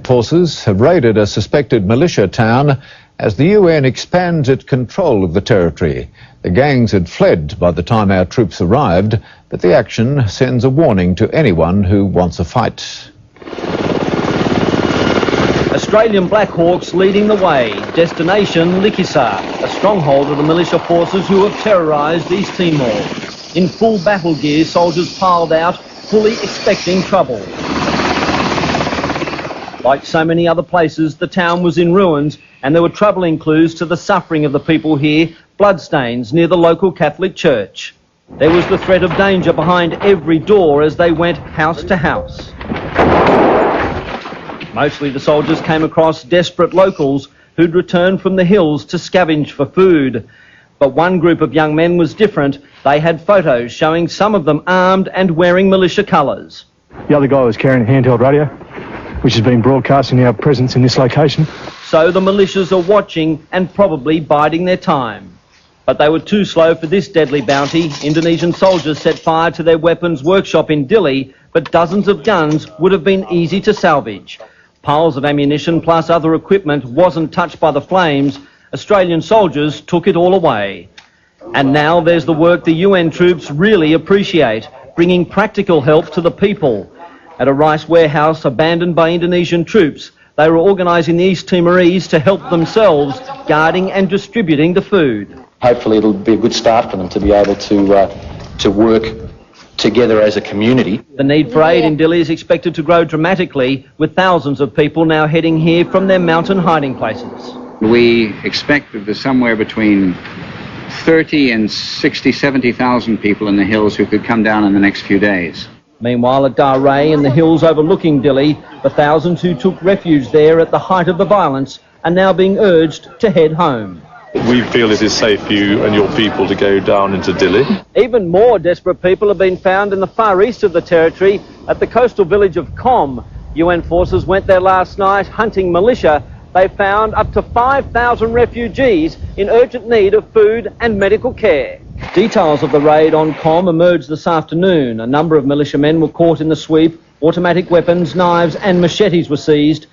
Forces have raided a suspected militia town as the UN expands its control of the territory. The gangs had fled by the time our troops arrived, but the action sends a warning to anyone who wants a fight. Australian Black Hawks leading the way. Destination Likisar, a stronghold of the militia forces who have terrorised East Timor. In full battle gear, soldiers piled out, fully expecting trouble. Like so many other places, the town was in ruins and there were troubling clues to the suffering of the people here, bloodstains near the local Catholic church. There was the threat of danger behind every door as they went house to house. Mostly the soldiers came across desperate locals who'd returned from the hills to scavenge for food. But one group of young men was different. They had photos showing some of them armed and wearing militia colours. The other guy was carrying a handheld radio, which has been broadcasting our presence in this location. So the militias are watching and probably biding their time. But they were too slow for this deadly bounty. Indonesian soldiers set fire to their weapons workshop in Dili, but dozens of guns would have been easy to salvage. Piles of ammunition plus other equipment wasn't touched by the flames. Australian soldiers took it all away. And now there's the work the UN troops really appreciate, bringing practical help to the people. At a rice warehouse abandoned by Indonesian troops, they were organising the East Timorese to help themselves, guarding and distributing the food. Hopefully it'll be a good start for them to be able to work together as a community. The need for aid in Dili is expected to grow dramatically, with thousands of people now heading here from their mountain hiding places. We expect that there's somewhere between 30 and 60, 70,000 people in the hills who could come down in the next few days. Meanwhile, at Dar Ray, in the hills overlooking Dili, the thousands who took refuge there at the height of the violence are now being urged to head home. We feel it is safe for you and your people to go down into Dili. Even more desperate people have been found in the far east of the territory at the coastal village of Com. UN forces went there last night hunting militia. They found up to 5,000 refugees in urgent need of food and medical care. Details of the raid on Com emerged this afternoon. A number of militiamen were caught in the sweep. Automatic weapons, knives and machetes were seized.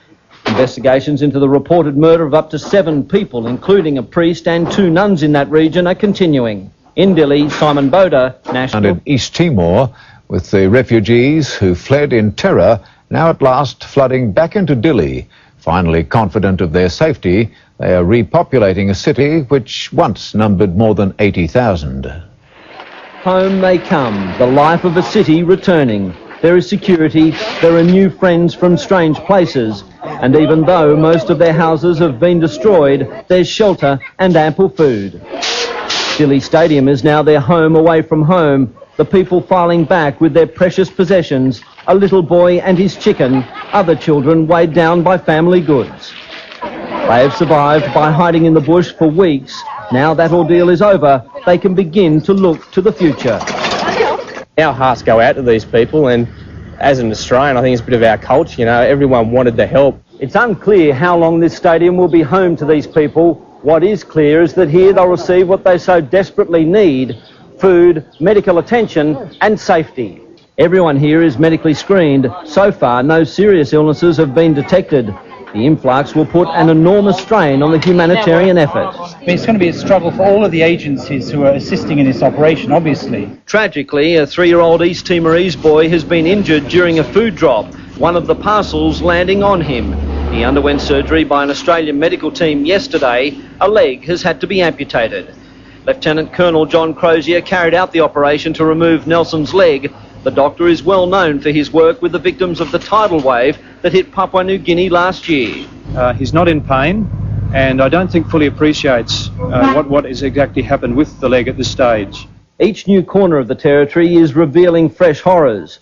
Investigations into the reported murder of up to 7 people, including a priest and 2 nuns in that region, are continuing. In Dili, Simon Boda, National... And in East Timor, with the refugees who fled in terror now at last flooding back into Dili. Finally confident of their safety, they are repopulating a city which once numbered more than 80,000. Home they come, the life of a city returning. There is security, there are new friends from strange places, and even though most of their houses have been destroyed, there's shelter and ample food. Dili Stadium is now their home away from home, the people filing back with their precious possessions, a little boy and his chicken, other children weighed down by family goods. They have survived by hiding in the bush for weeks. Now that ordeal is over, they can begin to look to the future. Our hearts go out to these people, and as an Australian, I think it's a bit of our culture, you know, everyone wanted the help. It's unclear how long this stadium will be home to these people. What is clear is that here they'll receive what they so desperately need: food, medical attention and safety. Everyone here is medically screened. So far, no serious illnesses have been detected. The influx will put an enormous strain on the humanitarian effort. It's going to be a struggle for all of the agencies who are assisting in this operation, obviously. Tragically, a 3-year-old East Timorese boy has been injured during a food drop, one of the parcels landing on him. He underwent surgery by an Australian medical team yesterday. A leg has had to be amputated. Lieutenant Colonel John Crozier carried out the operation to remove Nelson's leg. The doctor is well known for his work with the victims of the tidal wave that hit Papua New Guinea last year. He's not in pain, and I don't think fully appreciates what has exactly happened with the leg at this stage. Each new corner of the territory is revealing fresh horrors.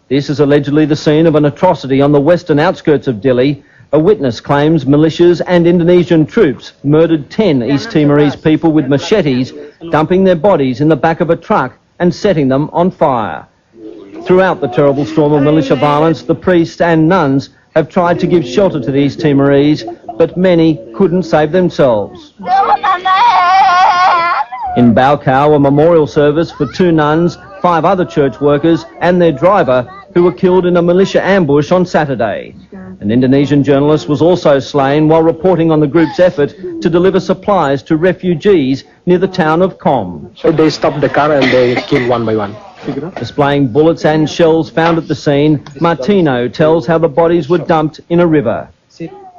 This is allegedly the scene of an atrocity on the western outskirts of Dili. A witness claims militias and Indonesian troops murdered 10 East Timorese people with machetes, dumping their bodies in the back of a truck and setting them on fire. Throughout the terrible storm of militia violence, the priests and nuns have tried to give shelter to the East Timorese, but many couldn't save themselves. In Baucau, a memorial service for 2 nuns, 5 other church workers and their driver who were killed in a militia ambush on Saturday. An Indonesian journalist was also slain while reporting on the group's effort to deliver supplies to refugees near the town of Kom. So they stopped the car and they killed one by one. Displaying bullets and shells found at the scene, Martino tells how the bodies were dumped in a river.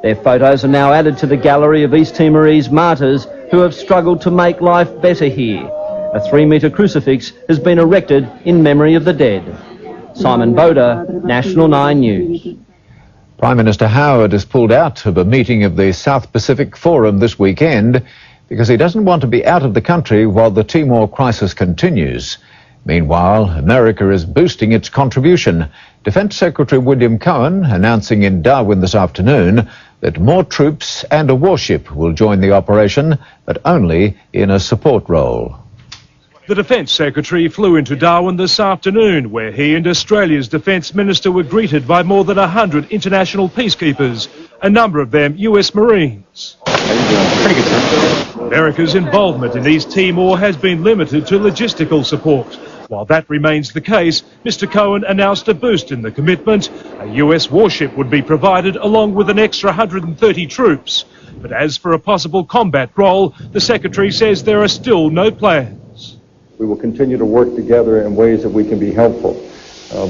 Their photos are now added to the gallery of East Timorese martyrs who have struggled to make life better here. A 3-metre crucifix has been erected in memory of the dead. Simon Boda, National 9 News. Prime Minister Howard has pulled out of a meeting of the South Pacific Forum this weekend because he doesn't want to be out of the country while the Timor crisis continues. Meanwhile, America is boosting its contribution. Defence Secretary William Cohen announcing in Darwin this afternoon that more troops and a warship will join the operation, but only in a support role. The Defence Secretary flew into Darwin this afternoon, where he and Australia's Defence Minister were greeted by more than 100 international peacekeepers, a number of them US Marines. Pretty good, sir. America's involvement in East Timor has been limited to logistical support. While that remains the case, Mr Cohen announced a boost in the commitment. A US warship would be provided along with an extra 130 troops. But as for a possible combat role, the Secretary says there are still no plans. We will continue to work together in ways that we can be helpful.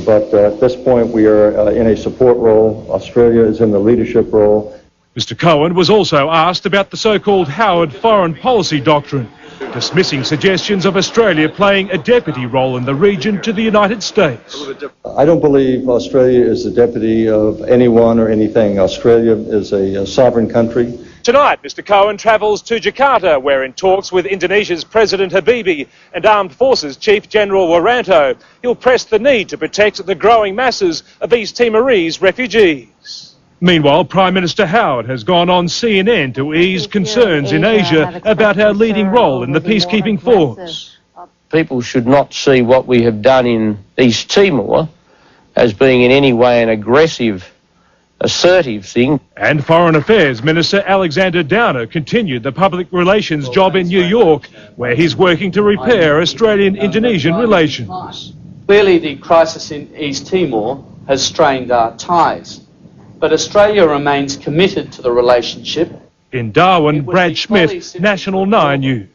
But at this point, we are in a support role. Australia is in the leadership role. Mr Cohen was also asked about the so-called Howard foreign policy doctrine, dismissing suggestions of Australia playing a deputy role in the region to the United States. I don't believe Australia is the deputy of anyone or anything. Australia is a sovereign country. Tonight, Mr Cohen travels to Jakarta, where in talks with Indonesia's President Habibie and Armed Forces Chief General Wiranto, he'll press the need to protect the growing masses of East Timorese refugees. Meanwhile, Prime Minister Howard has gone on CNN to ease concerns in Asia about our leading role in the peacekeeping force. People should not see what we have done in East Timor as being in any way an aggressive, assertive thing. And Foreign Affairs Minister Alexander Downer continued the public relations job in New York, where he's working to repair Australian-Indonesian relations. Clearly, the crisis in East Timor has strained our ties, but Australia remains committed to the relationship. In Darwin, Brad Schmidt, National 9 News.